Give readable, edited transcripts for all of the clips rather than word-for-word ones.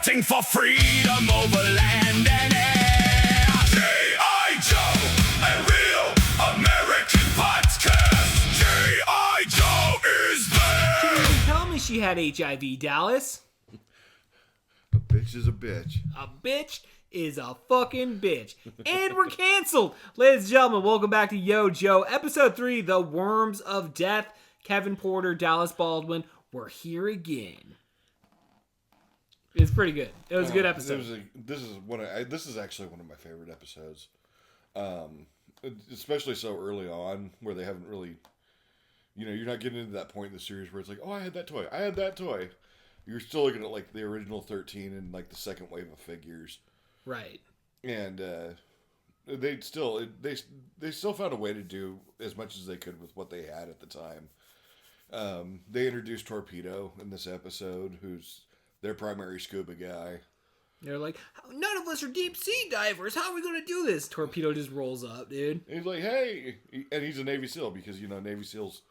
fighting for freedom over land and air. G.I. Joe, a real American podcast. G.I. Joe is there. She didn't tell me she had HIV, Dallas. A bitch is a bitch. A bitch is a fucking bitch. And we're canceled. Ladies and gentlemen, welcome back to Yo Joe, episode 3, The Worms of Death. Kevin Porter, Dallas Baldwin, we're here again. It's pretty good. It was a good episode. This is actually one of my favorite episodes. Especially so early on, where they haven't really, you're not getting into that point in the series where it's like, oh, I had that toy. You're still looking at like the original 13 and like the second wave of figures. Right. And they still found a way to do as much as they could with what they had at the time. They introduced Torpedo in this episode, who's their primary scuba guy. They're like, none of us are deep sea divers. How are we going to do this? Torpedo just rolls up, dude. And he's like, hey. And he's a Navy SEAL because, Navy SEALs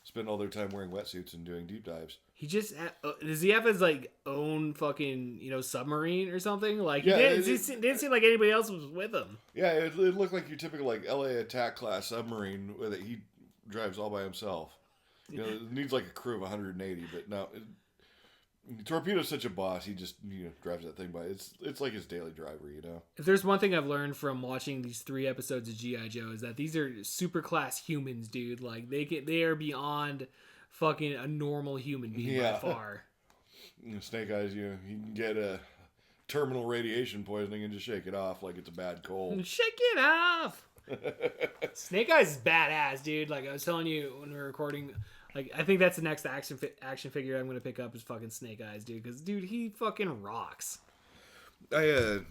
spend all their time wearing wetsuits and doing deep dives. He just does he have his like own fucking submarine or something? Like yeah, it didn't seem like anybody else was with him. Yeah, it looked like your typical like LA attack class submarine that he drives all by himself. It needs like a crew of 180, but no. Torpedo's such a boss. He just drives that thing by. It's like his daily driver. If there's one thing I've learned from watching these 3 episodes of G.I. Joe is that these are super class humans, dude. Like they are beyond fucking a normal human being by far. Snake Eyes, he can get a terminal radiation poisoning and just shake it off like it's a bad cold. Shake it off. Snake Eyes is badass, dude. Like I was telling you when we were recording. Like, I think that's the next action figure I'm going to pick up is fucking Snake Eyes, dude. Because, dude, he fucking rocks. I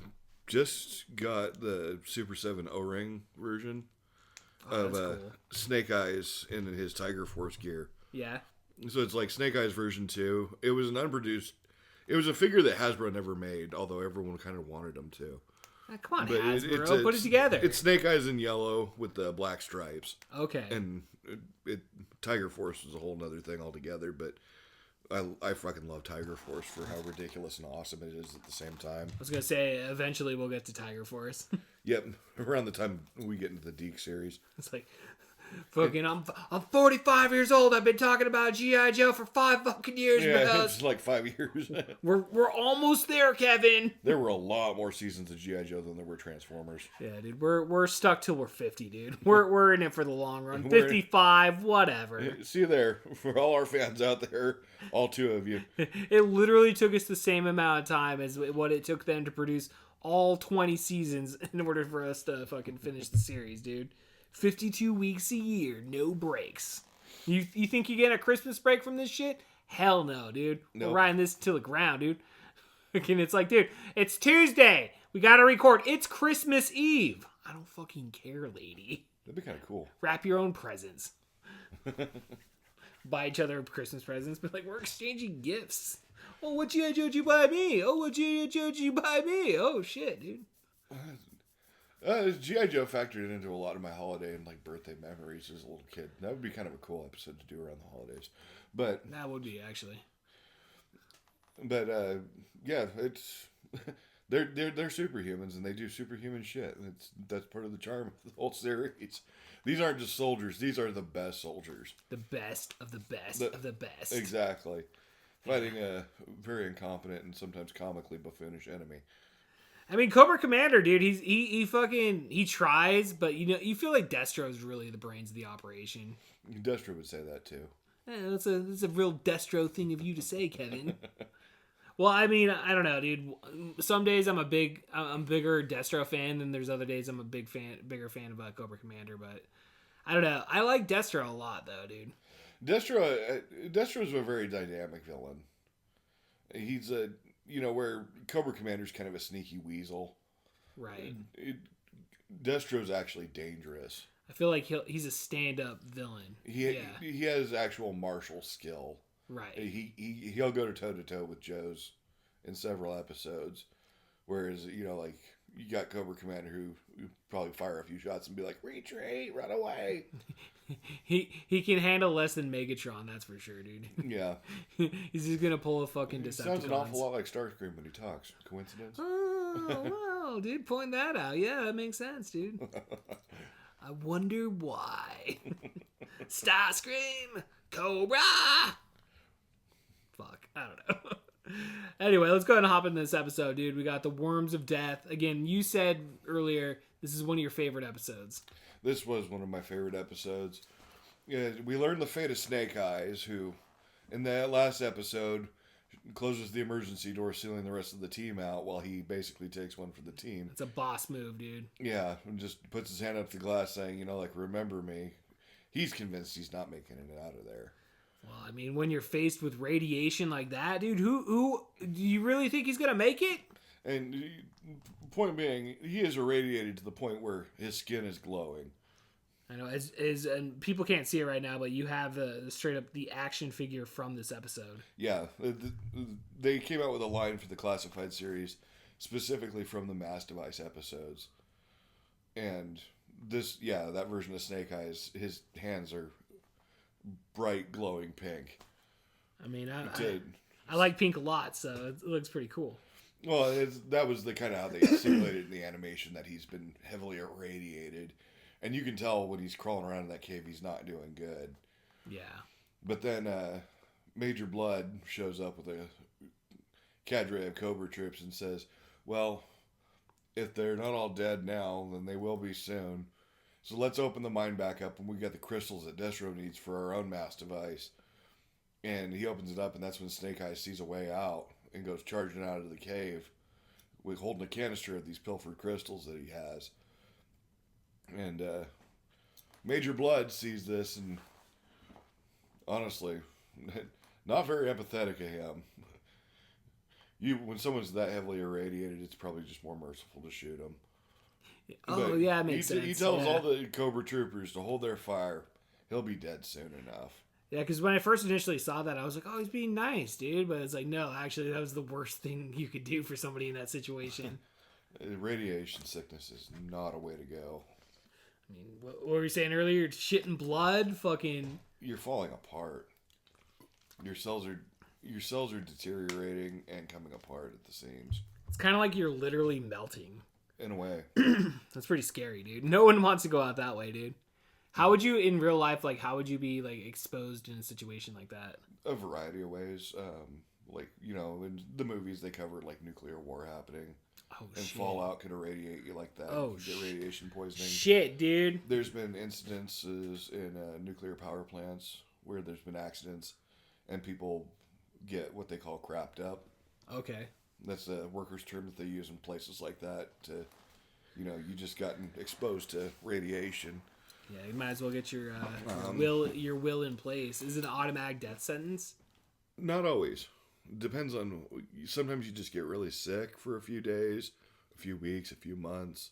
just got the Super 7 O-Ring version of cool. Snake Eyes in his Tiger Force gear. Yeah. So it's like Snake Eyes version 2. It was an unproduced... It was a figure that Hasbro never made, although everyone kind of wanted him to. Come on, but Hasbro, put it together. It's Snake Eyes in yellow with the black stripes. Okay. And Tiger Force was a whole nother thing altogether, but I fucking love Tiger Force for how ridiculous and awesome it is at the same time. I was going to say, eventually we'll get to Tiger Force. Yep, around the time we get into the Deke series. It's like... Fucking, I'm 45 years old. I've been talking about G.I. Joe for 5 fucking years, yeah, it's like 5 years. we're almost there, Kevin. There were a lot more seasons of G.I. Joe than there were Transformers. Yeah, dude, we're stuck till we're 50, dude. We're in it for the long run. 55, whatever. See you there for all our fans out there, all 2 of you. It literally took us the same amount of time as what it took them to produce all 20 seasons in order for us to fucking finish the series, dude. 52 weeks a year, no breaks. You think you get a Christmas break from this shit? Hell no, dude. Nope. We're riding this to the ground, dude. And it's like, dude, it's Tuesday. We gotta record. It's Christmas Eve. I don't fucking care, lady. That'd be kind of cool. Wrap your own presents. Buy each other Christmas presents, but like, we're exchanging gifts. Oh, what G.I. Joe did you buy me? Oh, what G.I. Joe did you buy me? Oh, shit, dude. G.I. Joe factored into a lot of my holiday and like birthday memories as a little kid. That would be kind of a cool episode to do around the holidays. But that would be actually. But yeah, it's they're superhumans and they do superhuman shit. That's part of the charm of the whole series. These aren't just soldiers; these are the best soldiers. The best of the best of the best. Exactly, fighting a very incompetent and sometimes comically buffoonish enemy. I mean, Cobra Commander, dude, he tries, but you feel like Destro's really the brains of the operation. Destro would say that too. Yeah, that's a real Destro thing of you to say, Kevin. Well, I mean, I don't know, dude. Some days I'm bigger Destro fan, and there's other days I'm a bigger fan of Cobra Commander. But I don't know. I like Destro a lot, though, dude. Destro's a very dynamic villain. He's where Cobra Commander's kind of a sneaky weasel. Right. Destro's actually dangerous. I feel like he's a stand-up villain. He has actual martial skill. Right. He'll go toe to toe with Joe's in several episodes, whereas you got Cobra Commander who probably fire a few shots and be like, retreat, run away. He can handle less than Megatron, that's for sure, dude. Yeah. He's just gonna pull a fucking He Decepticons. sounds an awful lot like Starscream when he talks. Coincidence? Oh, wow, dude, point that out. Yeah, that makes sense, dude. I wonder why. Starscream, Cobra. Fuck, I don't know. Anyway, let's go ahead and hop into this episode, dude. We got the Worms of Death. Again, you said earlier this is one of your favorite episodes. This was one of my favorite episodes. Yeah, we learned the fate of Snake Eyes, who, in that last episode, closes the emergency door, sealing the rest of the team out, while he basically takes one for the team. It's a boss move, dude. Yeah, and just puts his hand up to the glass, saying, remember me. He's convinced he's not making it out of there. Well, I mean, when you're faced with radiation like that, dude, who do you really think he's gonna make it? And point being, he is irradiated to the point where his skin is glowing. I know, and people can't see it right now, but you have straight up the action figure from this episode. Yeah, they came out with a line for the Classified series, specifically from the Mass Device episodes. And that version of Snake Eyes, his hands are bright, glowing pink. I mean, I like pink a lot, so it looks pretty cool. Well, that was the kind of how they simulated in the animation, that he's been heavily irradiated. And you can tell when he's crawling around in that cave, he's not doing good. Yeah. But then Major Blood shows up with a cadre of Cobra troops and says, well, if they're not all dead now, then they will be soon. So let's open the mine back up, and we got the crystals that Destro needs for our own mass device. And he opens it up, and that's when Snake Eyes sees a way out and goes charging out of the cave with holding a canister of these pilfered crystals that he has. And Major Blood sees this, and honestly, not very empathetic of him. When someone's that heavily irradiated, it's probably just more merciful to shoot him. Oh, But yeah, it makes sense. He tells all the Cobra troopers to hold their fire. He'll be dead soon enough. Yeah, because when I first initially saw that, I was like, oh, he's being nice, dude. But it's like, no, actually, that was the worst thing you could do for somebody in that situation. Radiation sickness is not a way to go. I mean, what were you saying earlier? Shit and blood? Fucking... You're falling apart. Your cells are deteriorating and coming apart at the seams. It's kind of like you're literally melting. In a way. That's pretty scary, dude. No one wants to go out that way, dude. How would you, in real life, how would you be, exposed in a situation like that? A variety of ways. In the movies, they covered, nuclear war happening. Oh, and shit. fallout could irradiate you like that. Oh, you could get radiation poisoning. Shit, dude. There's been incidences in nuclear power plants where there's been accidents and people get what they call crapped up. Okay. That's a workers' term that they use in places like that to, you just gotten exposed to radiation. Yeah, you might as well get your will in place. Is it an automatic death sentence? Not always. Depends on. Sometimes you just get really sick for a few days, a few weeks, a few months.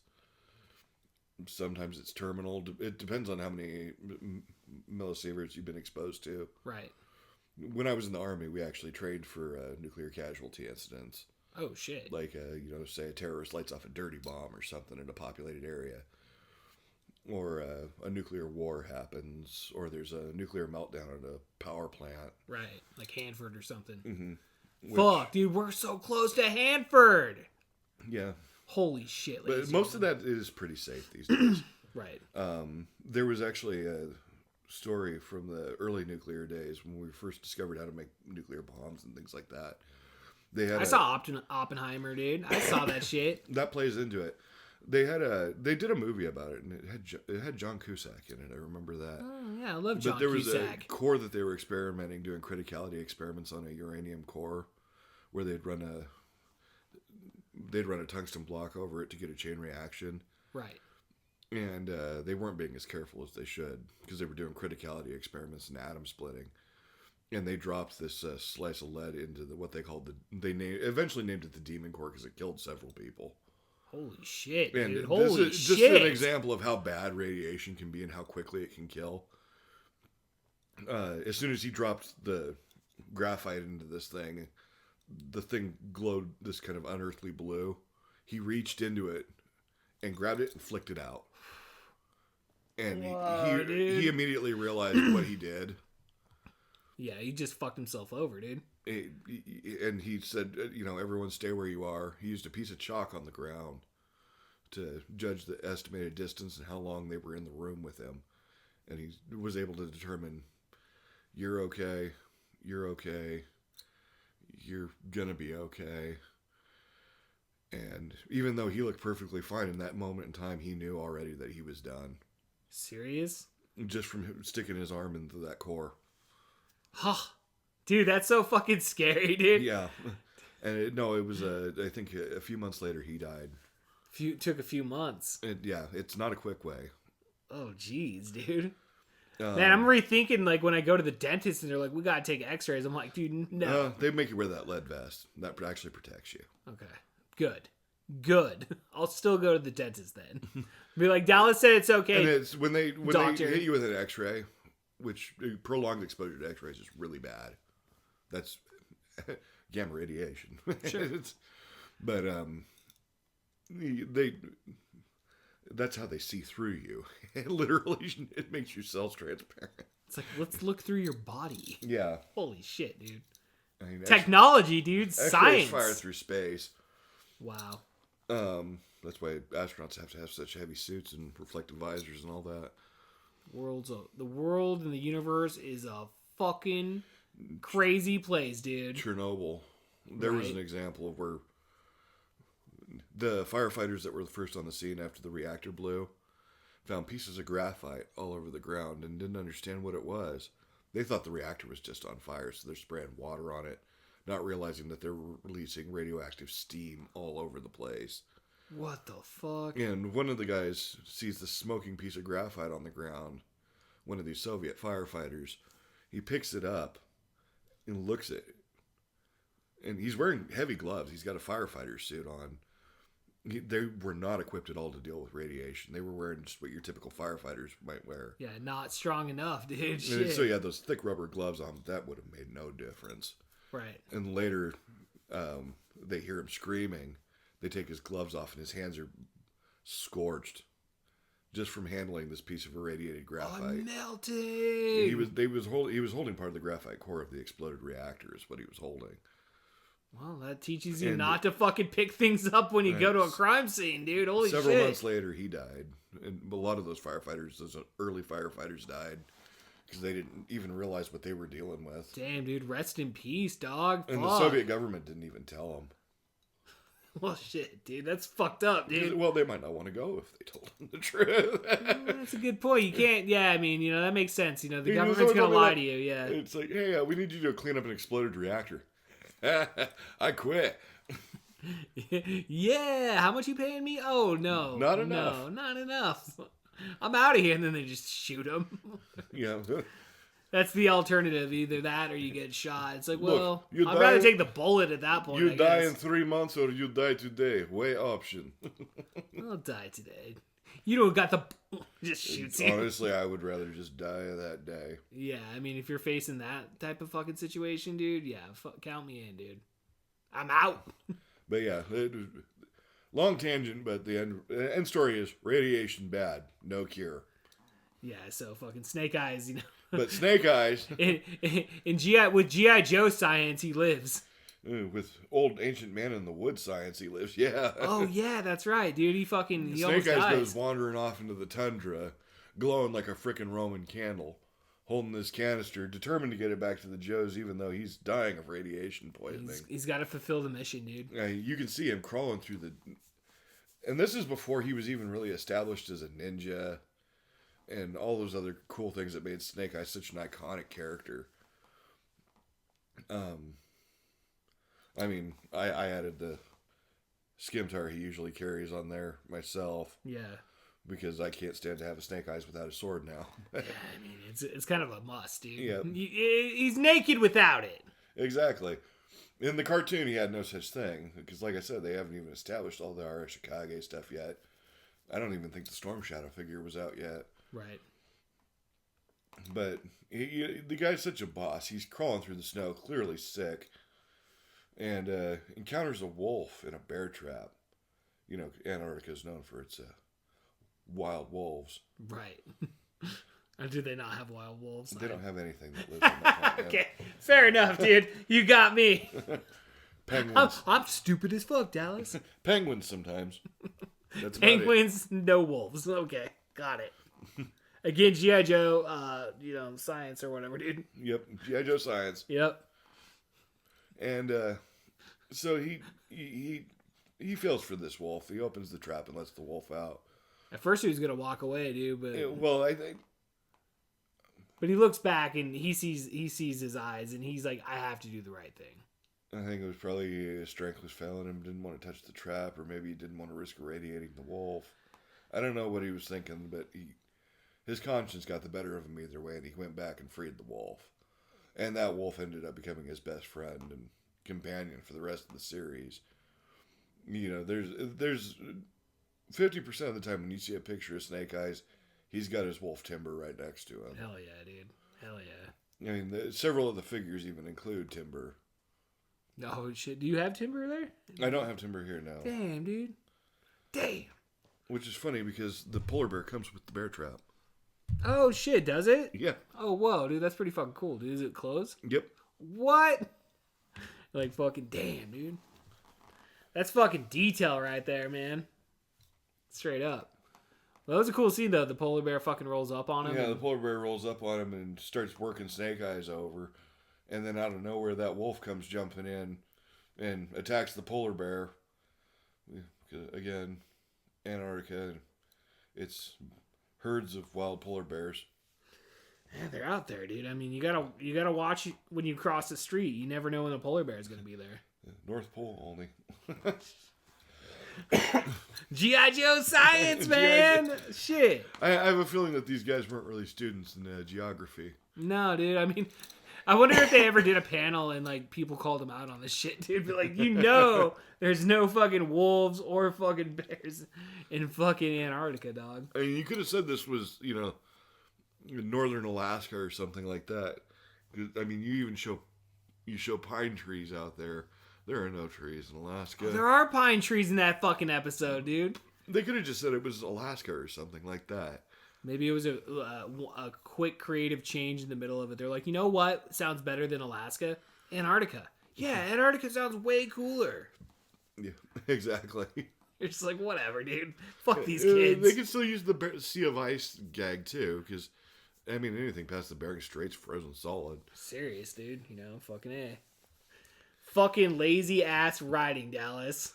Sometimes it's terminal. It depends on how many millisieverts you've been exposed to. Right. When I was in the Army, we actually trained for nuclear casualty incidents. Oh, shit. Say a terrorist lights off a dirty bomb or something in a populated area. Or a nuclear war happens, or there's a nuclear meltdown at a power plant. Right, like Hanford or something. Mm-hmm. Fuck, dude, we're so close to Hanford! Yeah. Holy shit. But most of that is pretty safe these days. Right. There was actually a story from the early nuclear days when we first discovered how to make nuclear bombs and things like that. I saw Oppenheimer, dude. I saw that shit. That plays into it. They did a movie about it, and it had John Cusack in it. I remember that. Oh, yeah, I love John Cusack. But there was a core that they were experimenting, doing criticality experiments on a uranium core, where they'd run a tungsten block over it to get a chain reaction. Right. And they weren't being as careful as they should, because they were doing criticality experiments and atom splitting. And they dropped this slice of lead into what they called eventually named it the Demon Core, because it killed several people. Holy shit, and dude. Holy this is shit. just an example of how bad radiation can be and how quickly it can kill. As soon as he dropped the graphite into this thing, the thing glowed this kind of unearthly blue. he reached into it and grabbed it and flicked it out. And Whoa, dude. he immediately realized what he did. Yeah, he just fucked himself over, dude. And he said, everyone stay where you are. He used a piece of chalk on the ground to judge the estimated distance and how long they were in the room with him. And he was able to determine, you're okay, you're okay, you're gonna be okay. And even though he looked perfectly fine in that moment in time, he knew already that he was done. Serious? Just from him sticking his arm into that core. Huh. Dude, that's so fucking scary, dude. Yeah. And it was, I think a few months later he died. Took a few months. It's not a quick way. Oh, jeez, dude. Man, I'm rethinking, like, when I go to the dentist and they're like, we gotta take x-rays. I'm like, dude, no. They make you wear that lead vest. That actually protects you. Okay. Good. I'll still go to the dentist then. Be like, Dallas said it's okay. And it's when they Doctor. hit you with an x-ray, which prolonged exposure to x-rays is really bad. That's gamma radiation. Sure. But that's how they see through you. Literally, it makes your cells transparent. It's like, let's look through your body. Yeah. Holy shit, dude. I mean, Technology, dude. X-rays Science. fire through space. Wow. That's why astronauts have to have such heavy suits and reflective visors and all that. The world and the universe is a fucking crazy place, dude. Chernobyl. There was an example of where the firefighters that were the first on the scene after the reactor blew found pieces of graphite all over the ground and didn't understand what it was. They thought the reactor was just on fire, so they're spraying water on it, not realizing that they're releasing radioactive steam all over the place. What the fuck? And one of the guys sees the smoking piece of graphite on the ground, one of these Soviet firefighters. He picks it up and looks at it. And he's wearing heavy gloves. He's got a firefighter suit on. They were not equipped at all to deal with radiation. They were wearing just what your typical firefighters might wear. Yeah, not strong enough, dude. And Shit. so he had those thick rubber gloves on. That would have made no difference. Right. And later, they hear him screaming. They take his gloves off, and his hands are scorched just from handling this piece of irradiated graphite. I'm melting. He was holding part of the graphite core of the exploded reactor. Is what he was holding. Well, that teaches you not to fucking pick things up when you go to a crime scene, dude. Holy shit. Several months later, he died. And a lot of those early firefighters died because they didn't even realize what they were dealing with. Damn, dude. Rest in peace, dog. And Fuck. the Soviet government didn't even tell them. Well, shit, dude. That's fucked up, dude. Well, they might not want to go if they told them the truth. That's a good point. You can't, I mean, that makes sense. The He government's was going to like, lie to you, yeah. It's like, hey, we need you to clean up an exploded reactor. I quit. Yeah, how much you paying me? Oh, no. Not enough. No, not enough. I'm out of here, and then they just shoot him. Yeah. That's the alternative. Either that or you get shot. It's like, Look, well, you I'd die- rather take the bullet at that point, You I die guess. in 3 months or you die today. Way option. I'll die today. You don't got the... Just shoots you. Honestly, I would rather just die that day. Yeah, I mean, if you're facing that type of fucking situation, dude, yeah, count me in, dude. I'm out. But yeah, long tangent, but the end story is radiation bad, no cure. Yeah, so fucking Snake Eyes, But Snake Eyes, in G.I. Joe science, he lives. with old ancient man in the wood science, he lives. Yeah. Oh yeah, that's right, dude. He Snake almost Eyes dies. goes wandering off into the tundra, glowing like a frickin' Roman candle, holding this canister, determined to get it back to the Joes, even though he's dying of radiation poisoning. He's got to fulfill the mission, dude. You can see him crawling through the... And this is before he was even really established as a ninja and all those other cool things that made Snake Eyes such an iconic character. I mean, I added the scimitar he usually carries on there myself. Yeah. Because I can't stand to have a Snake Eyes without a sword now. I mean, it's kind of a must, dude. Yeah. He's naked without it. Exactly. In the cartoon, he had no such thing. Because, like I said, they haven't even established all the Arashikage stuff yet. I don't even think the Storm Shadow figure was out yet. Right. But the guy's such a boss. He's crawling through the snow, clearly sick. And encounters a wolf in a bear trap. you know, Antarctica is known for its wild wolves. Right. Or do they not have wild wolves? They don't have anything that lives on that planet. Okay, fair enough, dude. You got me. Penguins. I'm stupid as fuck, Dallas. Penguins sometimes. That's about it. Penguins, no wolves. Okay, got it. Again, G.I. Joe, you know, science or whatever, dude. Yep, G.I. Joe science. Yep. And so he feels for this wolf. He opens the trap and lets the wolf out. At first he was gonna walk away, dude, but Well, I think. but he looks back and he sees his eyes and he's like, I have to do the right thing. I think it was probably his strength was failing him. Didn't want to touch the trap, or maybe he didn't want to risk irradiating the wolf. I don't know what he was thinking, but his conscience got the better of him either way, and he went back and freed the wolf. And that wolf ended up becoming his best friend and companion for the rest of the series. You know, there's 50% of the time when you see a picture of Snake Eyes, he's got his wolf Timber right next to him. Hell yeah, dude. Hell yeah. I mean, several of the figures even include Timber. Oh shit! Do you have Timber there? I don't have Timber here now. Damn, dude. Damn. Which is funny because the polar bear comes with the bear trap. Oh shit! Does it? Yeah. Oh whoa, dude, that's pretty fucking cool, dude. Is it closed? Yep. What? Like fucking damn, dude. That's fucking detail right there, man. Straight up. Well, that was a cool scene though. The polar bear fucking rolls up on him. Yeah, the polar bear rolls up on him and starts working Snake Eyes over. And then out of nowhere, that wolf comes jumping in and attacks the polar bear. Again, Antarctica, it's herds of wild polar bears. Yeah, they're out there, dude. I mean, you gotta watch when you cross the street. You never know when the polar bear is gonna be there. North Pole only. G.I. Joe science, man. Shit. I have a feeling that these guys weren't really students in geography. No, dude. I mean, I wonder if they ever did a panel and like people called them out on this shit, dude. But like, you know, there's no fucking wolves or fucking bears in fucking Antarctica, dog. I mean, you could have said this was, you know, northern Alaska or something like that. I mean, you show pine trees out there. There are no trees in Alaska. There are pine trees in that fucking episode, dude. They could have just said it was Alaska or something like that. Maybe it was a quick creative change in the middle of it. They're like, you know what sounds better than Alaska? Antarctica. Yeah, Antarctica sounds way cooler. Yeah, exactly. You're just like, whatever, dude. Fuck these kids. They could still use the Sea of Ice gag, too, because, I mean, anything past the Bering Strait's frozen solid. Serious, dude. You know, fucking A. Fucking lazy ass writing, Dallas.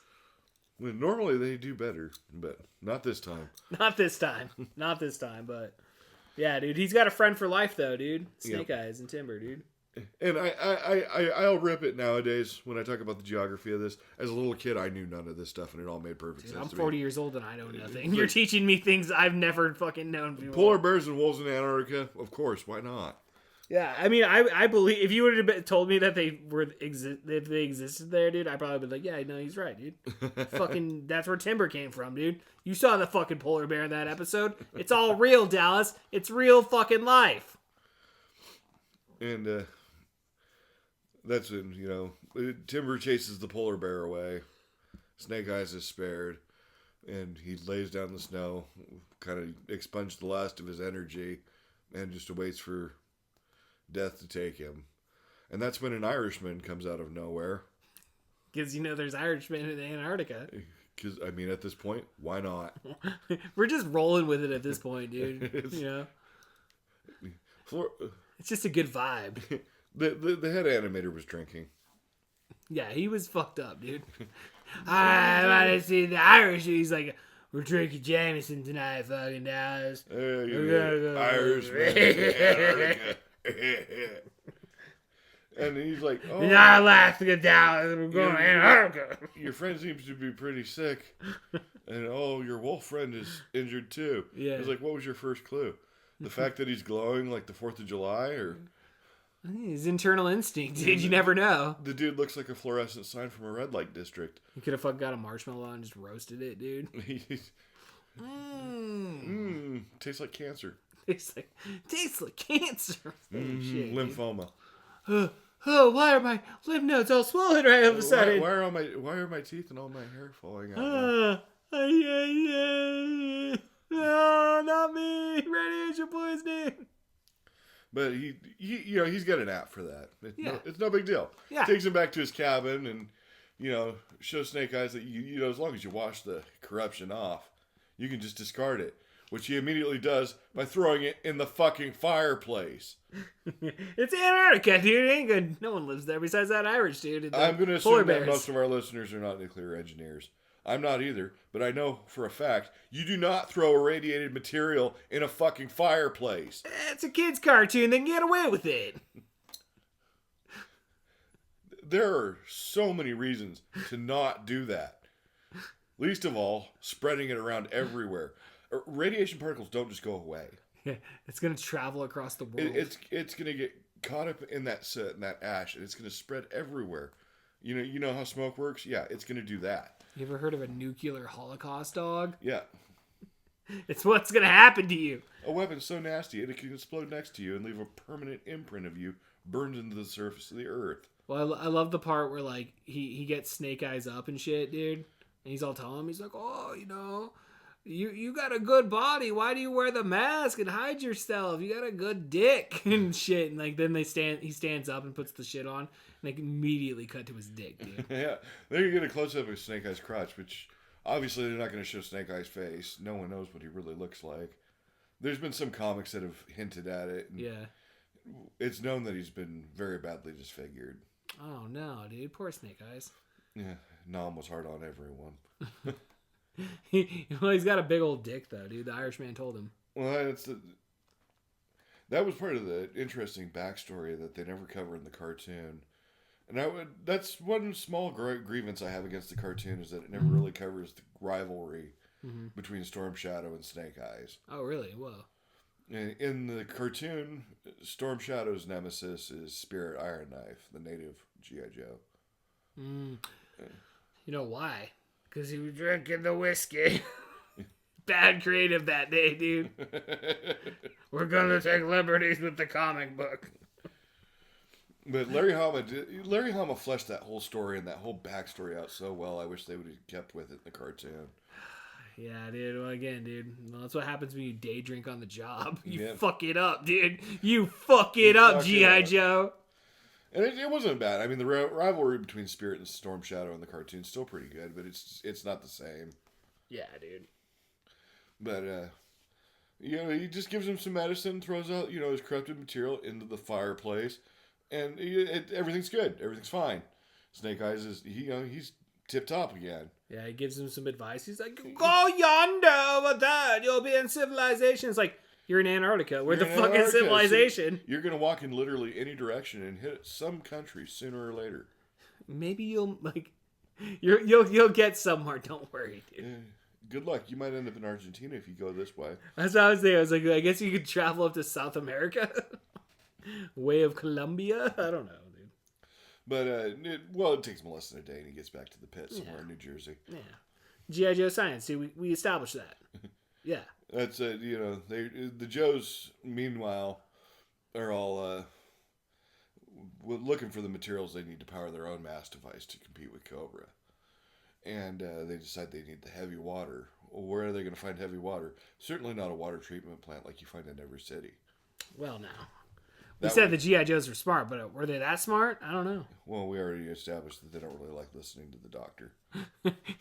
Well, normally they do better, but not this time. Not this time. Not this time, but yeah, dude. He's got a friend for life, though, dude. Snake Eyes and Timber, dude. And I'll rip it nowadays when I talk about the geography of this. As a little kid, I knew none of this stuff, and it all made perfect sense I'm to 40 me. years old and I know nothing. You're teaching me things I've never fucking known before. Polar bears and wolves in Antarctica, of course, why not? Yeah, I mean, I believe if you would have told me that they if they existed there, dude, I'd probably be like, yeah, no, he's right, dude. Fucking, that's where Timber came from, dude. You saw the fucking polar bear in that episode. It's all real, Dallas. It's real fucking life. And that's when, you know, Timber chases the polar bear away. Snake Eyes is spared. And he lays down in the snow, kind of expunged the last of his energy, and just awaits for death to take him. And that's when an Irishman comes out of nowhere. Because, you know, there's Irishmen in Antarctica. Because, I mean, at this point, why not? We're just rolling with it at this point, dude. You know? It's just a good vibe. The head animator was drinking. Yeah, he was fucked up, dude. I want to see the Irish. He's like, we're drinking Jameson tonight, fucking Dallas. You're Irishman. And he's like, oh, not Alaska, Dallas. We're going to Antarctica. Your friend seems to be pretty sick. And, oh, your wolf friend is injured too. Yeah. He's like, what was your first clue? The fact that he's glowing like the 4th of July? Or His internal instinct, dude. You never know. the dude looks like a fluorescent sign from a red light district. You could have fucking got a marshmallow and just roasted it, dude. Tastes like cancer. Tastes like cancer. Shit, Lymphoma. oh, why are my lymph nodes all swollen right all of a sudden? Why are my teeth and all my hair falling out? No, not me. Radiation poisoning. But he's got an app for that. Yeah. It's no big deal. Yeah. Takes him back to his cabin and, shows Snake Eyes that, as long as you wash the corruption off, you can just discard it. Which he immediately does by throwing it in the fucking fireplace. It's Antarctica, dude. It ain't good. No one lives there besides that Irish dude. And the I'm going to polar assume that bears. most of our listeners are not nuclear engineers. I'm not either, but I know for a fact you do not throw irradiated material in a fucking fireplace. It's a kid's cartoon. They can get away with it. There are so many reasons to not do that. Least of all, spreading it around everywhere. Radiation particles don't just go away. Yeah, it's gonna travel across the world. It's gonna get caught up in that soot and that ash, and it's gonna spread everywhere. You know how smoke works? Yeah, it's gonna do that. You ever heard of a nuclear holocaust, dog? Yeah. It's what's gonna happen to you. A weapon so nasty it can explode next to you and leave a permanent imprint of you burned into the surface of the earth. Well, I love the part where like he gets Snake Eyes up and shit, dude. And he's all telling him, he's like, oh, you got a good body. Why do you wear the mask and hide yourself? You got a good dick and shit. And like then he stands up and puts the shit on, and they immediately cut to his dick, dude. Yeah, then you get a close up of Snake Eyes' crotch, which obviously they're not going to show Snake Eyes' face. No one knows what he really looks like. There's been some comics that have hinted at it. And Yeah. it's known that he's been very badly disfigured. Oh no, dude, poor Snake Eyes. Yeah, Nom was hard on everyone. He's got a big old dick though, dude. The Irishman told him. Well, that was part of the interesting backstory that they never cover in the cartoon. And that's one small grievance I have against the cartoon is that it never really covers the rivalry between Storm Shadow and Snake Eyes. Oh really? Whoa. In the cartoon, Storm Shadow's nemesis is Spirit Iron Knife, the native G.I. Joe. You know why? Because he was drinking the whiskey. Bad creative that day, dude. We're gonna take liberties with the comic book. But Larry Hama fleshed that whole story and that whole backstory out so well. I wish they would have kept with it in the cartoon. Yeah, dude. Well, again, dude. Well, that's what happens when you day drink on the job. You Yeah. fuck it up, dude. You fuck it up, fuck it G.I. up. Joe. And it wasn't bad. I mean, the rivalry between Spirit and Storm Shadow in the cartoon is still pretty good, but it's not the same. Yeah, dude. But he just gives him some medicine, throws out his corrupted material into the fireplace, and everything's good. Everything's fine. Snake Eyes he's tip top again. Yeah, he gives him some advice. He's like, go yonder over there. You'll be in civilization. It's like, you're in Antarctica. We're the You're in fucking Antarctica, so civilization. you're gonna walk in literally any direction and hit some country sooner or later. Maybe you'll you'll get somewhere. Don't worry, dude. Yeah. Good luck. You might end up in Argentina if you go this way. That's what I was saying. I was like, I guess you could travel up to South America. Way of Colombia? I don't know, dude. But it takes him less than a day and he gets back to the pit somewhere in New Jersey. Yeah. G.I. Joe science. See, we established that. Yeah. That's the Joes meanwhile are all looking for the materials they need to power their own mass device to compete with Cobra. And they decide they need the heavy water. Well, where are they going to find heavy water? Certainly not a water treatment plant like you find in every city. Well, now. We said the G.I. Joes were smart, but were they that smart? I don't know. Well, we already established that they don't really like listening to the doctor.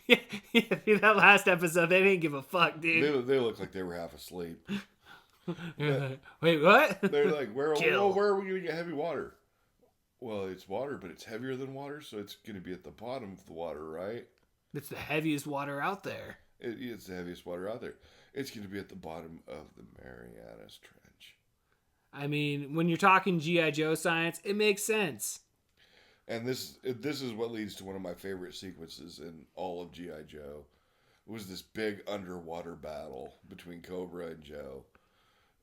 Yeah, that last episode, they didn't give a fuck, dude. They look like they were half asleep. Wait, what? They're like, where are we going to get heavy water? Well, it's water, but it's heavier than water, so it's going to be at the bottom of the water, right? It's the heaviest water out there. It's the heaviest water out there. It's going to be at the bottom of the Marianas Trench. I mean, when you're talking G.I. Joe science, it makes sense. And this is what leads to one of my favorite sequences in all of G.I. Joe. It was this big underwater battle between Cobra and Joe.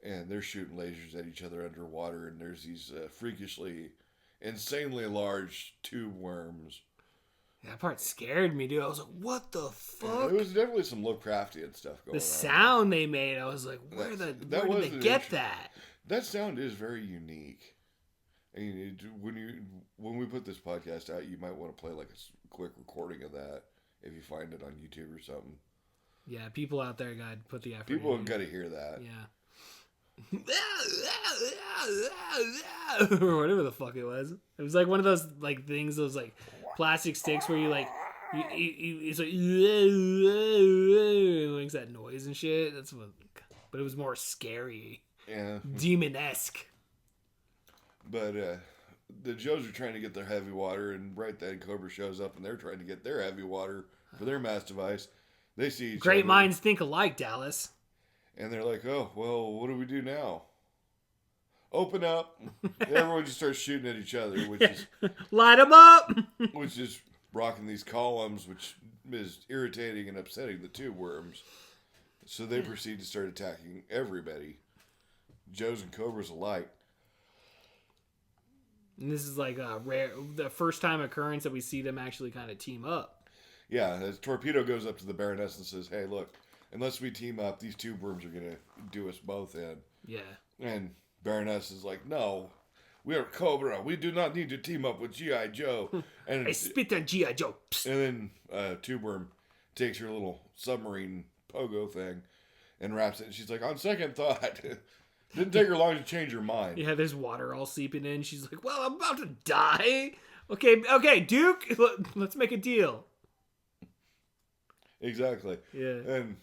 And they're shooting lasers at each other underwater, and there's these freakishly, insanely large tube worms. That part scared me, dude. I was like, what the fuck? There was definitely some Lovecraftian stuff going on. The sound they made, I was like, where did they get that? That sound is very unique. And when we put this podcast out, you might want to play like a quick recording of that if you find it on YouTube or something. Yeah, people out there got to put the effort People in. have got to hear that. Yeah. Or whatever the fuck it was. It was like one of those like things, those like plastic sticks where you like, it's like, it makes that noise and shit. That's what, but it was more scary, Yeah. demon-esque. But the Joes are trying to get their heavy water, and right then Cobra shows up, and they're trying to get their heavy water for their mass device. They see each Great other, minds think alike, Dallas. and they're like, "Oh, well, what do we do now?" Open up. And everyone just starts shooting at each other, Light them up. which is rocking these columns, which is irritating and upsetting the tube worms. So they proceed to start attacking everybody, Joes and Cobras alike. And this is like a rare, the first time occurrence that we see them actually kind of team up. Yeah, as Torpedo goes up to the Baroness and says, "Hey, look, unless we team up, these tube worms are going to do us both in." Yeah. And Baroness is like, "No, we are Cobra. We do not need to team up with G.I. Joe." And I spit on G.I. Joe. Psst. and then Tube Worm takes her little submarine pogo thing and wraps it. And she's like, "On second thought," didn't take her long to change her mind. Yeah, there's water all seeping in. She's like, "Well, I'm about to die." Okay, Duke, let's make a deal. Exactly. Yeah. And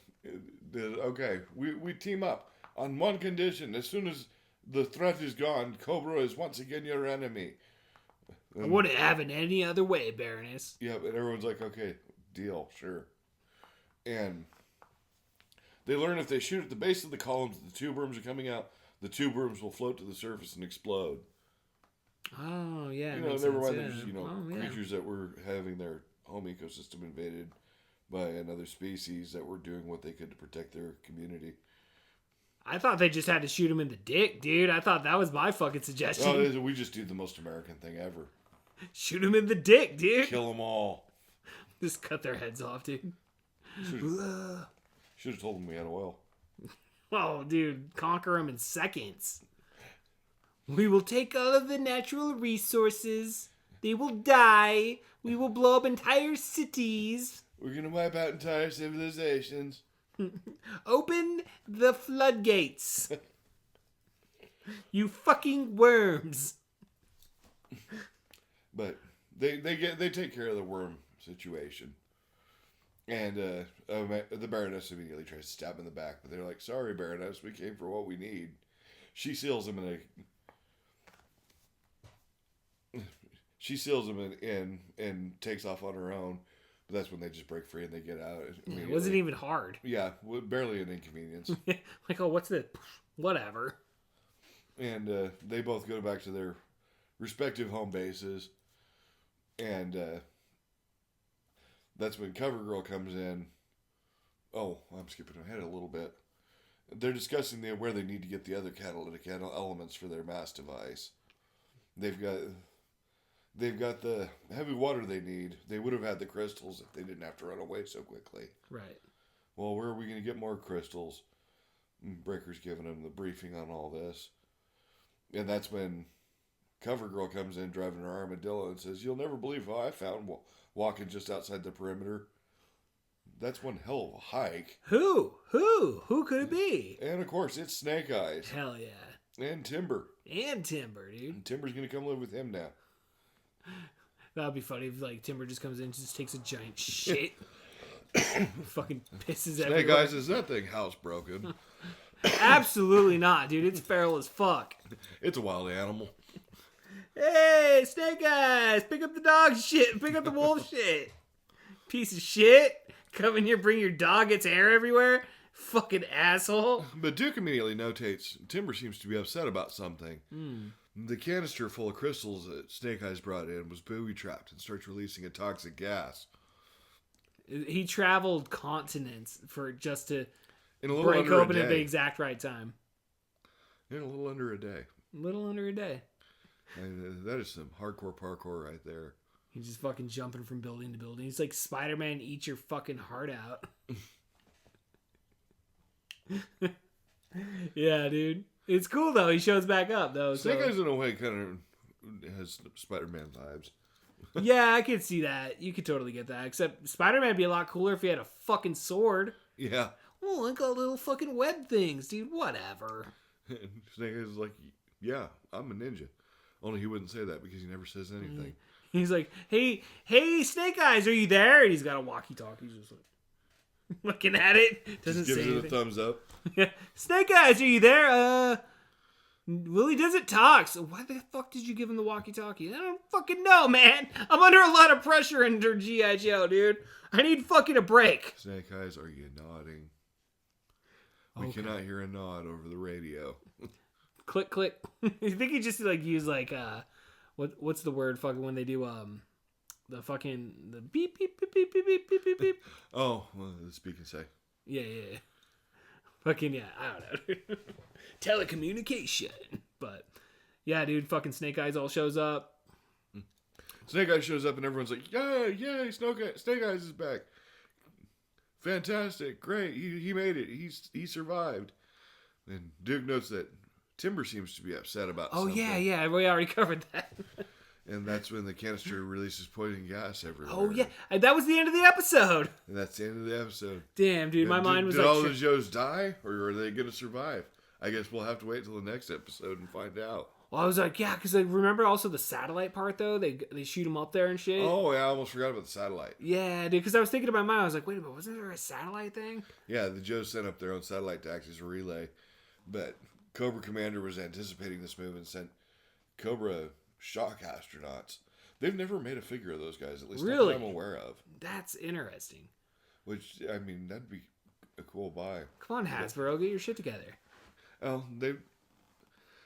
okay, we team up on one condition: as soon as the threat is gone, Cobra is once again your enemy. I wouldn't have it any other way, Baroness. Yeah, but everyone's like, "Okay, deal, sure." And they learn if they shoot at the base of the columns, the tube worms are coming out. The tube worms will float to the surface and explode. Oh, yeah. You know, makes never sense, mind yeah. there's, Oh, yeah. creatures that were having their home ecosystem invaded by another species that were doing what they could to protect their community. I thought they just had to shoot him in the dick, dude. I thought that was my fucking suggestion. We just do the most American thing ever. Shoot him in the dick, dude. Kill them all. Just cut their heads off, dude. Should have told them we had oil. Oh, dude, conquer them in seconds. We will take all of the natural resources. They will die. We will blow up entire cities. We're going to wipe out entire civilizations. Open the floodgates. You fucking worms. But they take care of the worm situation. And the Baroness immediately tries to stab him in the back, but they're like, "Sorry, Baroness, we came for what we need." She seals him in and takes off on her own. But that's when they just break free and they get out. It wasn't even hard. Yeah, barely an inconvenience. Like, oh, what's this? Whatever. And they both go back to their respective home bases. And that's when CoverGirl comes in. Oh, I'm skipping ahead a little bit. They're discussing where they need to get the other catalytic elements for their mass device. They've got the heavy water they need. They would have had the crystals if they didn't have to run away so quickly. Right. Well, where are we going to get more crystals? And Breaker's giving them the briefing on all this. And that's when CoverGirl comes in driving her armadillo and says, "You'll never believe how I found walking just outside the perimeter." That's one hell of a hike. Who could it be? And of course, it's Snake Eyes. Hell yeah. And Timber. And Timber, dude. And Timber's going to come live with him now. That would be funny if like Timber just comes in and just takes a giant shit. Fucking pisses Snake everywhere. Eyes, is that thing housebroken? Absolutely not, dude. It's feral as fuck. It's a wild animal. Hey, Snake Eyes, pick up the dog shit. Pick up the wolf shit. Piece of shit. Come in here, bring your dog, its hair everywhere. Fucking asshole. But Duke immediately notates Timber seems to be upset about something. The canister full of crystals that Snake Eyes brought in was booby-trapped and starts releasing a toxic gas. He traveled continents for just to In a little break under open a at the day. exact right time. In a little under a day. A little under a day. And that is some hardcore parkour right there. He's just fucking jumping from building to building. He's like Spider-Man, eat your fucking heart out. Yeah, dude. It's cool though. He shows back up though. Snake So. Eyes in a way kind of has Spider-Man vibes. Yeah, I could see that. You could totally get that. Except Spider-Man would be a lot cooler if he had a fucking sword. Yeah. Oh, I got little fucking web things, dude. Whatever. And Snake Eyes is like, yeah, I'm a ninja. Only he wouldn't say that because he never says anything. He's like, hey, Snake Eyes, are you there? And he's got a walkie-talkie. He's just like looking at it. Doesn't Just say gives it a anything. thumbs up. Snake Eyes, are you there? Willie doesn't talk. So why the fuck did you give him the walkie-talkie? I don't fucking know, man. I'm under a lot of pressure under G.I. Joe, dude. I need fucking a break. Snake Eyes, are you nodding? We Okay. cannot hear a nod over the radio. Click, click. I think he just like use like what's the word fucking when they do the fucking the beep beep beep beep beep beep beep beep beep. Oh, well, the speak and say. Yeah. Fucking yeah, I don't know. Dude. Telecommunication. But yeah, dude, fucking Snake Eyes all shows up. Snake Eyes shows up and everyone's like, yay, Snake Eyes is back. Fantastic, great, he made it, he survived. And Duke notes that Timber seems to be upset about something. Yeah, we already covered that. And that's when the canister releases poison gas everywhere. Oh yeah, and that was the end of the episode. And that's the end of the episode. Damn, dude, my mind was did like, all the Joes die, or are they going to survive? I guess we'll have to wait till the next episode and find out. well, I was like, yeah, because like, remember also the satellite part though? They shoot him up there and shit. Oh, yeah, I almost forgot about the satellite. Yeah, dude, because I was thinking in my mind, I was like, wait a minute, wasn't there a satellite thing? Yeah, the Joes sent up their own satellite to act as a relay, but Cobra Commander was anticipating this move and sent Cobra shock astronauts. They've never made a figure of those guys, at least not Really? that I'm aware of. That's interesting. Which, I mean, that'd be a cool buy. Come on, Hasbro, get your shit together. Well,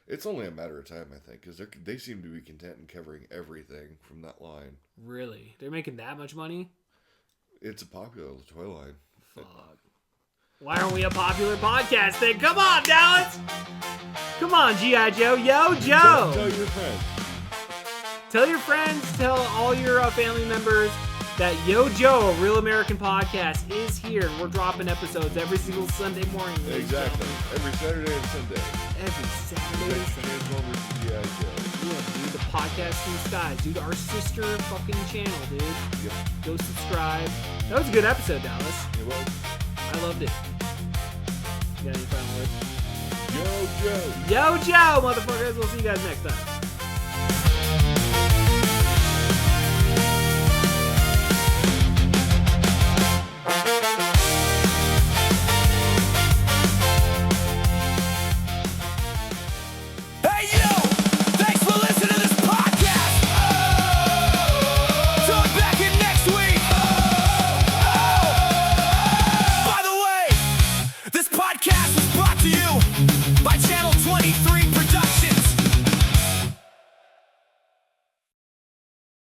it's only a matter of time, I think, because they seem to be content in covering everything from that line. Really? They're making that much money? It's a popular toy line. Fuck. Why aren't we a popular podcast then? Come on, Dallas! Come on, G.I. Joe. Yo, Joe! Tell your friends. Tell your friends, tell all your family members that Yo Joe, a Real American Podcast, is here. And we're dropping episodes every single Sunday morning. ladies and Exactly. gentlemen. Every Saturday and Sunday. Every Saturday and Sunday. Transformers and G.I. Joe. Yeah, dude, the podcast in the skies. Dude, our sister fucking channel, dude. Yep. Go subscribe. That was a good episode, Dallas. It was. I loved it. You got any final words? Yo, Joe. Yo, Joe, motherfuckers. We'll see you guys next time.